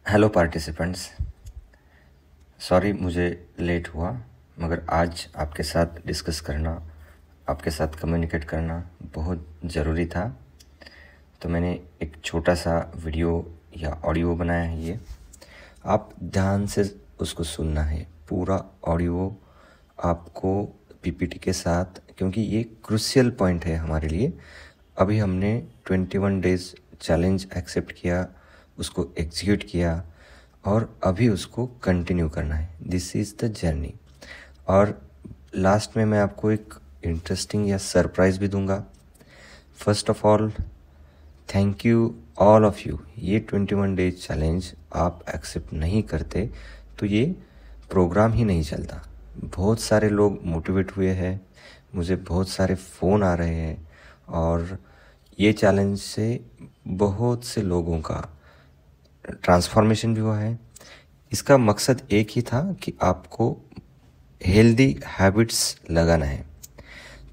Hello participants. Sorry मुझे late हुआ, मगर आज आपके साथ डिस्कस करना, आपके साथ कम्युनिकेट करना बहुत ज़रूरी था। तो मैंने एक छोटा सा वीडियो या ऑडियो बनाया है। ये आप ध्यान से उसको सुनना है, पूरा ऑडियो आपको पीपीटी के साथ, क्योंकि ये क्रूशियल पॉइंट है हमारे लिए। अभी हमने 21 डेज चैलेंज एक्सेप्ट किया, उसको एग्जीक्यूट किया और अभी उसको कंटिन्यू करना है। This is the journey. और लास्ट में मैं आपको एक इंटरेस्टिंग या सरप्राइज़ भी दूंगा। First of all thank you all of you. ये 21 डेज चैलेंज आप एक्सेप्ट नहीं करते तो ये प्रोग्राम ही नहीं चलता। बहुत सारे लोग मोटिवेट हुए हैं, मुझे बहुत सारे फ़ोन आ रहे हैं और ये चैलेंज से बहुत से लोगों का ट्रांसफॉर्मेशन भी हुआ है। इसका मकसद एक ही था कि आपको हेल्दी हैबिट्स लगाना है।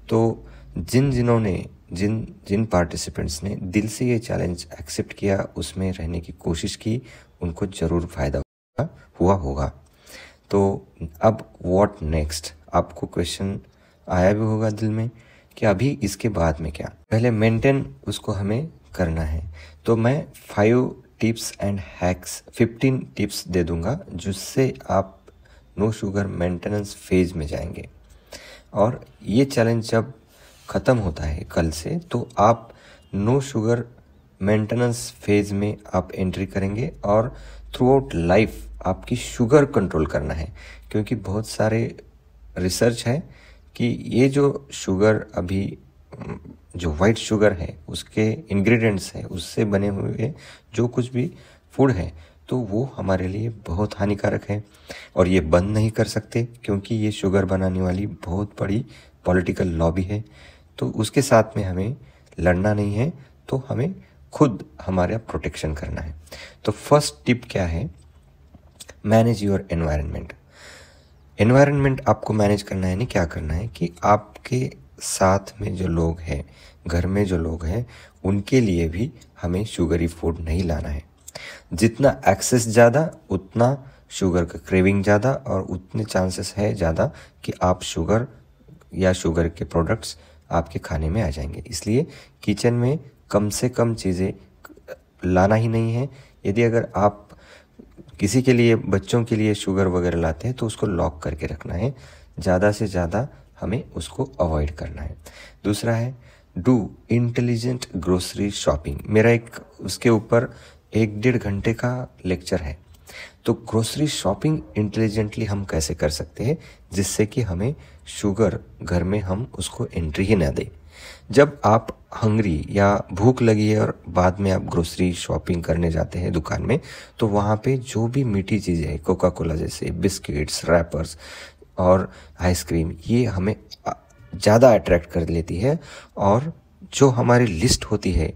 तो जिन पार्टिसिपेंट्स ने दिल से ये चैलेंज एक्सेप्ट किया, उसमें रहने की कोशिश की, उनको ज़रूर फ़ायदा हुआ होगा। तो अब व्हाट नेक्स्ट, आपको क्वेश्चन आया भी होगा दिल में कि अभी इसके बाद में क्या। पहले मेंटेन उसको हमें करना है। तो मैं 5 टिप्स एंड हैक्स, 15 टिप्स दे दूंगा जिससे आप नो शुगर मेंटेनेंस फेज में जाएंगे। और ये चैलेंज जब ख़त्म होता है कल से, तो आप नो शुगर मेंटेनेंस फेज में आप एंट्री करेंगे और थ्रू आउट लाइफ आपकी शुगर कंट्रोल करना है। क्योंकि बहुत सारे रिसर्च है कि ये जो शुगर अभी जो वाइट शुगर है, उसके इंग्रेडिएंट्स है, उससे बने हुए जो कुछ भी फूड है, तो वो हमारे लिए बहुत हानिकारक है और ये बंद नहीं कर सकते क्योंकि ये शुगर बनाने वाली बहुत बड़ी पॉलिटिकल लॉबी है। तो उसके साथ में हमें लड़ना नहीं है, तो हमें खुद हमारा प्रोटेक्शन करना है। तो फर्स्ट टिप क्या है, मैनेज योर एनवायरनमेंट। एनवायरनमेंट आपको मैनेज करना है, नहीं क्या करना है कि आपके साथ में जो लोग हैं, घर में जो लोग हैं, उनके लिए भी हमें शुगरी फूड नहीं लाना है। जितना एक्सेस ज़्यादा उतना शुगर का क्रेविंग ज़्यादा और उतने चांसेस है ज़्यादा कि आप शुगर या शुगर के प्रोडक्ट्स आपके खाने में आ जाएंगे। इसलिए किचन में कम से कम चीज़ें लाना ही नहीं है। यदि अगर आप किसी के लिए, बच्चों के लिए शुगर वगैरह लाते हैं तो उसको लॉक करके रखना है। ज़्यादा से ज़्यादा हमें उसको अवॉइड करना है। दूसरा है डू इंटेलिजेंट ग्रोसरी शॉपिंग। मेरा एक उसके ऊपर 1-1.5 घंटे का लेक्चर है। तो ग्रोसरी शॉपिंग इंटेलिजेंटली हम कैसे कर सकते हैं जिससे कि हमें शुगर घर में हम उसको एंट्री ही ना दे। जब आप हंग्री या भूख लगी है और बाद में आप ग्रोसरी शॉपिंग करने जाते हैं दुकान में, तो वहाँ पे जो भी मीठी चीज़ें हैं, कोका कोला जैसे बिस्किट्स, रैपर्स और आइसक्रीम, ये हमें ज़्यादा अट्रैक्ट कर लेती है और जो हमारी लिस्ट होती है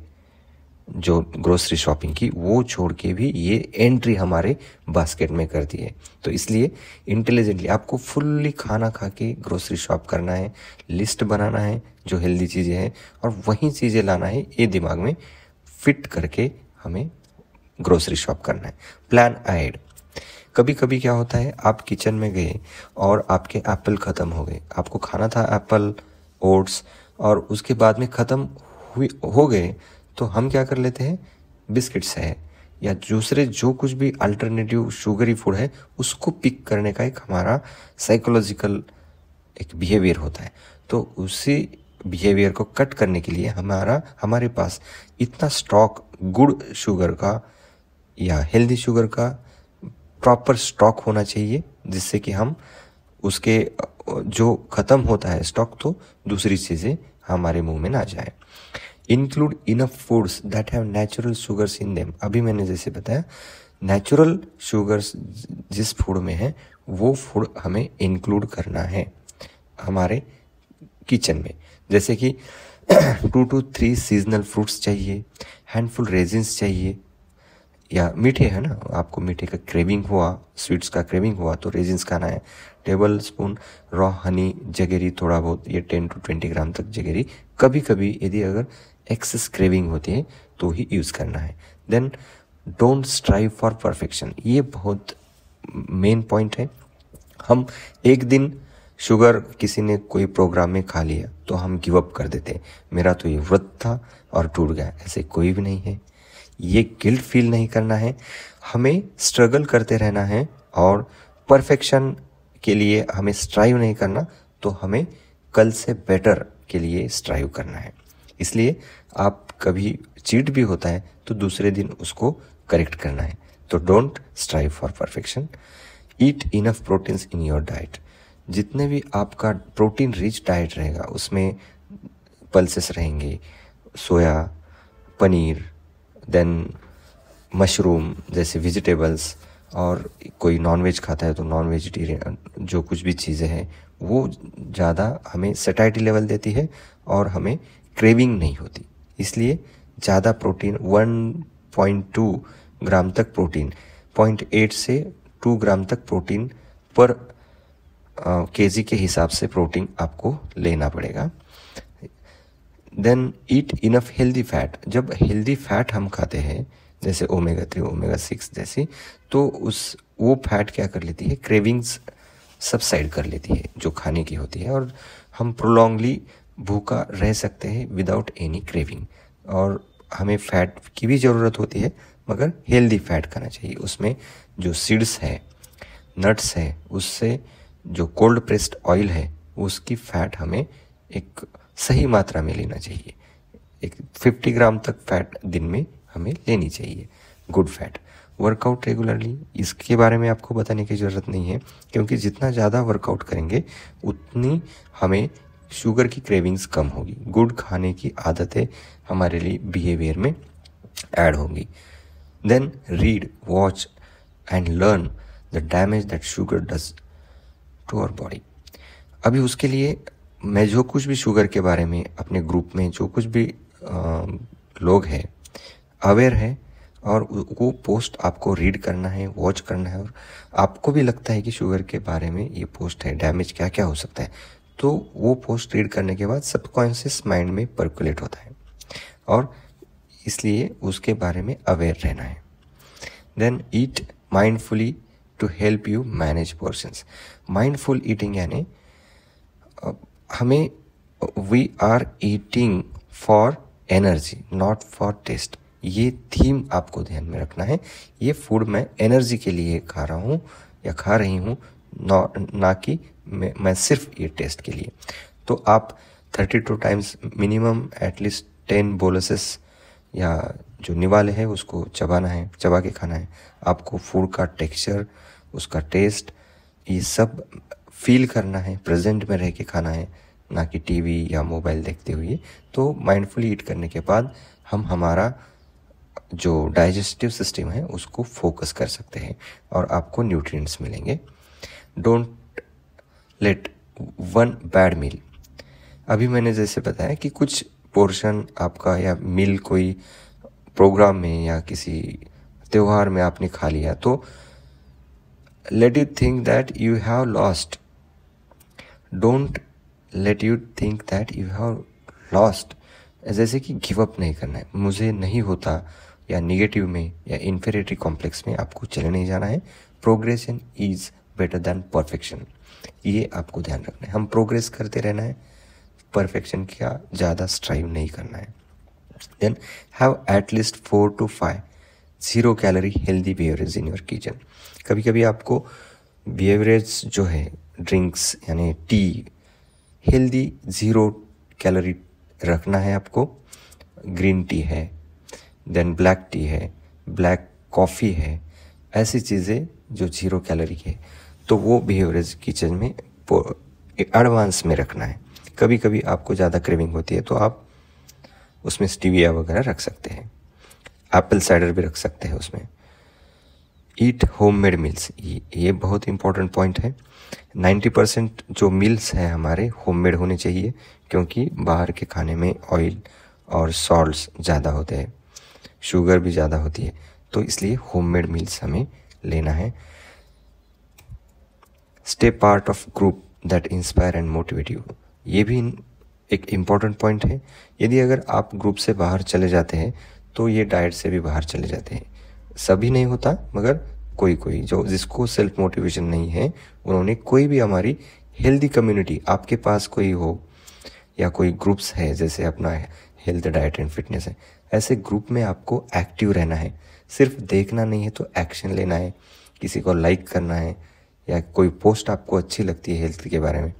जो ग्रोसरी शॉपिंग की, वो छोड़ के भी ये एंट्री हमारे बास्केट में करती है। तो इसलिए इंटेलिजेंटली आपको फुल्ली खाना खा के ग्रोसरी शॉप करना है, लिस्ट बनाना है जो हेल्दी चीज़ें हैं और वही चीज़ें लाना है। ये दिमाग में फिट करके हमें ग्रोसरी शॉप करना है। Plan ahead. कभी कभी क्या होता है, आप किचन में गए और आपके एप्पल ख़त्म हो गए, आपको खाना था एप्पल, ओट्स, और उसके बाद में ख़त्म हो गए, तो हम क्या कर लेते हैं, बिस्किट्स है या दूसरे जो कुछ भी अल्टरनेटिव शुगरी फूड है उसको पिक करने का एक हमारा साइकोलॉजिकल एक बिहेवियर होता है। तो उसी बिहेवियर को कट करने के लिए हमारे पास इतना स्टॉक गुड शुगर का या हेल्दी शुगर का प्रॉपर स्टॉक होना चाहिए जिससे कि हम उसके जो ख़त्म होता है स्टॉक, तो दूसरी चीज़ें हमारे मुंह में ना जाए। Include enough foods that have natural sugars in them. अभी मैंने जैसे बताया, नेचुरल शुगर्स जिस फूड में है वो फूड हमें इंक्लूड करना है हमारे किचन में। जैसे कि 2 to 3 सीजनल फ्रूट्स चाहिए, हैंडफुल रेजिन्स चाहिए, या मीठे है ना, आपको मीठे का क्रेविंग हुआ, स्वीट्स का क्रेविंग हुआ तो रेजिन्स खाना है। टेबल स्पून रॉ हनी, जगेरी थोड़ा बहुत, ये 10 to 20 ग्राम तक जगेरी कभी कभी यदि अगर एक्सेस क्रेविंग होती है तो ही यूज़ करना है। Then don't strive for perfection, ये बहुत मेन पॉइंट है। हम एक दिन शुगर किसी ने कोई प्रोग्राम में खा लिया तो हम गिव अप कर देते हैं, मेरा तो ये व्रत था और टूट गया, ऐसे कोई भी नहीं है। ये गिल्ट फील नहीं करना है, हमें स्ट्रगल करते रहना है और परफेक्शन के लिए हमें स्ट्राइव नहीं करना, तो हमें कल से बेटर के लिए स्ट्राइव करना है। इसलिए आप कभी चीट भी होता है तो दूसरे दिन उसको करेक्ट करना है। तो don't strive for perfection. Eat enough proteins in your diet, जितने भी आपका प्रोटीन रिच डाइट रहेगा उसमें पल्सेस रहेंगे, सोया, पनीर, देन मशरूम जैसे वेजिटेबल्स, और कोई नॉनवेज खाता है तो नॉन वेजिटेरियन जो कुछ भी चीज़ें हैं वो ज़्यादा हमें सैटिस्फैक्शन लेवल देती है और हमें क्रेविंग नहीं होती। इसलिए ज़्यादा प्रोटीन 1.2 ग्राम तक प्रोटीन, 0.8 से 2 ग्राम तक प्रोटीन पर केजी के हिसाब से प्रोटीन आपको लेना पड़ेगा। Then eat enough healthy fat, जब हेल्दी फैट हम खाते हैं जैसे ओमेगा 3 ओमेगा 6 जैसी, तो वो फैट क्या कर लेती है, क्रेविंग्स सबसाइड कर लेती है जो खाने की होती है, और हम प्रोलॉन्गली भूखा रह सकते हैं विदाउट एनी क्रेविंग। और हमें फैट की भी ज़रूरत होती है मगर हेल्दी फैट खाना चाहिए, उसमें जो सीड्स है, नट्स है, उससे जो कोल्ड प्रेस्ड ऑयल है उसकी फैट हमें एक सही मात्रा में लेना चाहिए। एक 50 ग्राम तक फैट दिन में हमें लेनी चाहिए, गुड फैट। वर्कआउट रेगुलरली, इसके बारे में आपको बताने की ज़रूरत नहीं है क्योंकि जितना ज़्यादा वर्कआउट करेंगे उतनी हमें शुगर की क्रेविंग्स कम होगी, गुड खाने की आदतें हमारे लिए बिहेवियर में ऐड होंगी। Then read, watch and learn the damage that sugar does to our body. अभी उसके लिए मैं जो कुछ भी शुगर के बारे में अपने ग्रुप में जो कुछ भी लोग हैं अवेयर है, और वो पोस्ट आपको रीड करना है, वॉच करना है, और आपको भी लगता है कि शुगर के बारे में ये पोस्ट है, डैमेज क्या क्या हो सकता है, तो वो पोस्ट रीड करने के बाद सबकॉन्शियस माइंड में पर्कुलेट होता है और इसलिए उसके बारे में अवेयर रहना है। Then eat mindfully to help you manage portions. Mindful eating यानी हमें we are eating for energy not for taste, ये थीम आपको ध्यान में रखना है। ये फूड मैं एनर्जी के लिए खा रहा हूँ या खा रही हूँ, ना कि मैं सिर्फ ये टेस्ट के लिए। तो आप 32 टाइम्स मिनिमम एटलीस्ट 10 बोलसेस या जो निवाले है उसको चबाना है, चबा के खाना है। आपको फूड का टेक्सचर, उसका टेस्ट, ये सब फील करना है, प्रेजेंट में रह के खाना है, ना कि टीवी या मोबाइल देखते हुए। तो माइंडफुली ईट करने के बाद हम हमारा जो डाइजेस्टिव सिस्टम है उसको फोकस कर सकते हैं और आपको न्यूट्रिएंट्स मिलेंगे। डोंट लेट वन बैड मील, अभी मैंने जैसे बताया कि कुछ पोर्शन आपका या मील कोई प्रोग्राम में या किसी त्योहार में आपने खा लिया तो let you think that you have lost. Don't let you think that you have lost. जैसे कि गिव अप नहीं करना है, मुझे नहीं होता, या निगेटिव में या इन्फीरियरिटी कॉम्प्लेक्स में आपको चले नहीं जाना है। Progression is better than perfection, ये आपको ध्यान रखना है। हम प्रोग्रेस करते रहना है, परफेक्शन का ज़्यादा स्ट्राइव नहीं करना है। Then have at least 4 to 5 0 calorie healthy behaviours in your kitchen. कभी कभी आपको बिहेवियर्स जो है, ड्रिंक्स यानी टी, हेल्दी 0 कैलोरी रखना है आपको। ग्रीन टी है, देन ब्लैक टी है, ब्लैक कॉफ़ी है, ऐसी चीज़ें जो 0 कैलोरी है, तो वो बिहेवियर्स किचन में एडवांस में रखना है। कभी कभी आपको ज़्यादा क्रेविंग होती है तो आप उसमें स्टीविया वगैरह रख सकते हैं, एप्पल साइडर भी रख सकते हैं उसमें। ईट होममेड मील्स, ये बहुत इंपॉर्टेंट पॉइंट है। 90% जो मील्स हैं हमारे होममेड होने चाहिए क्योंकि बाहर के खाने में ऑयल और सॉल्ट्स ज़्यादा होते हैं, शुगर भी ज़्यादा होती है, तो इसलिए होममेड मील्स हमें लेना है। Stay part of group that inspire and motivate you, ये भी एक इम्पॉर्टेंट पॉइंट है। यदि अगर आप ग्रुप से बाहर चले जाते हैं तो ये डाइट से भी बाहर चले जाते हैं। सभी नहीं होता, मगर कोई कोई जो जिसको सेल्फ मोटिवेशन नहीं है, उन्होंने कोई भी हमारी हेल्दी कम्युनिटी, आपके पास कोई हो या कोई ग्रुप्स है, जैसे अपना हेल्थ डाइट एंड फिटनेस है, ऐसे ग्रुप में आपको एक्टिव रहना है। सिर्फ देखना नहीं है तो एक्शन लेना है, किसी को लाइक करना है, या कोई पोस्ट आपको अच्छी लगती है हेल्थ के बारे में,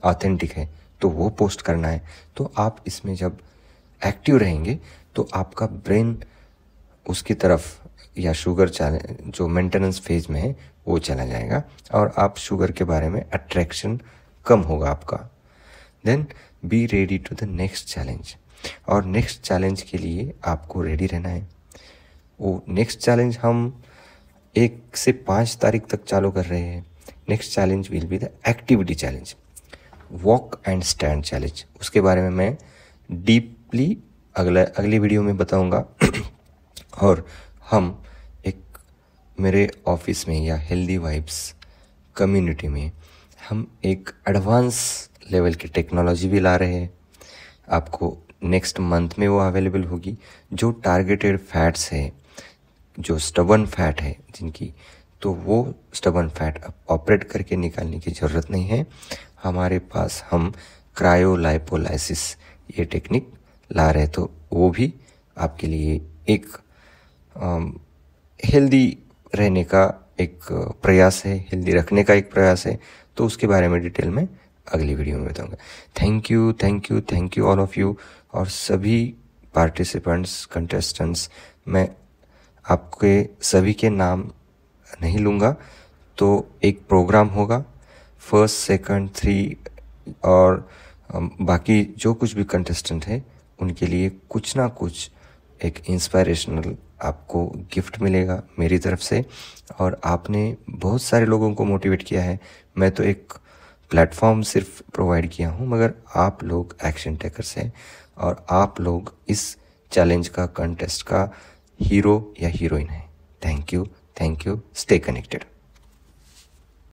ऑथेंटिक है, तो वो पोस्ट करना है। तो आप इसमें जब एक्टिव रहेंगे तो आपका ब्रेन उसकी तरफ, या शुगर जो मेंटेनेंस फेज में है वो चला जाएगा, और आप शुगर के बारे में अट्रैक्शन कम होगा आपका। Then be ready to the next challenge. और नेक्स्ट चैलेंज के लिए आपको रेडी रहना है। वो नेक्स्ट चैलेंज हम 1 से 5 तारीख तक चालू कर रहे हैं। Next challenge will be the activity challenge, walk and stand challenge. उसके बारे में मैं डीपली अगली वीडियो में बताऊंगा। और हम एक मेरे ऑफिस में या हेल्दी वाइब्स कम्युनिटी में हम एक एडवांस लेवल की टेक्नोलॉजी भी ला रहे हैं। आपको नेक्स्ट मंथ में वो अवेलेबल होगी। जो टारगेटेड फैट्स है, जो स्टबर्न फैट है जिनकी, तो वो स्टबर्न फैट ऑपरेट करके निकालने की ज़रूरत नहीं है। हमारे पास हम क्रायोलाइपोलाइसिस ये टेक्निक ला रहे, तो वो भी आपके लिए एक हेल्दी रहने का एक प्रयास है, हेल्दी रखने का एक प्रयास है। तो उसके बारे में डिटेल में अगली वीडियो में बताऊंगा। Thank you all of you. और सभी पार्टिसिपेंट्स, कंटेस्टेंट्स, मैं आपके सभी के नाम नहीं लूँगा। तो एक प्रोग्राम होगा, 1st, 2nd, 3 और बाकी जो कुछ भी कंटेस्टेंट है उनके लिए कुछ ना कुछ एक इंस्पायरेशनल आपको गिफ्ट मिलेगा मेरी तरफ से। और आपने बहुत सारे लोगों को मोटिवेट किया है। मैं तो एक प्लेटफॉर्म सिर्फ प्रोवाइड किया हूँ, मगर आप लोग एक्शन टेकर्स हैं, और आप लोग इस चैलेंज का, कंटेस्ट का हीरो या हीरोइन है। Thank you. Stay connected.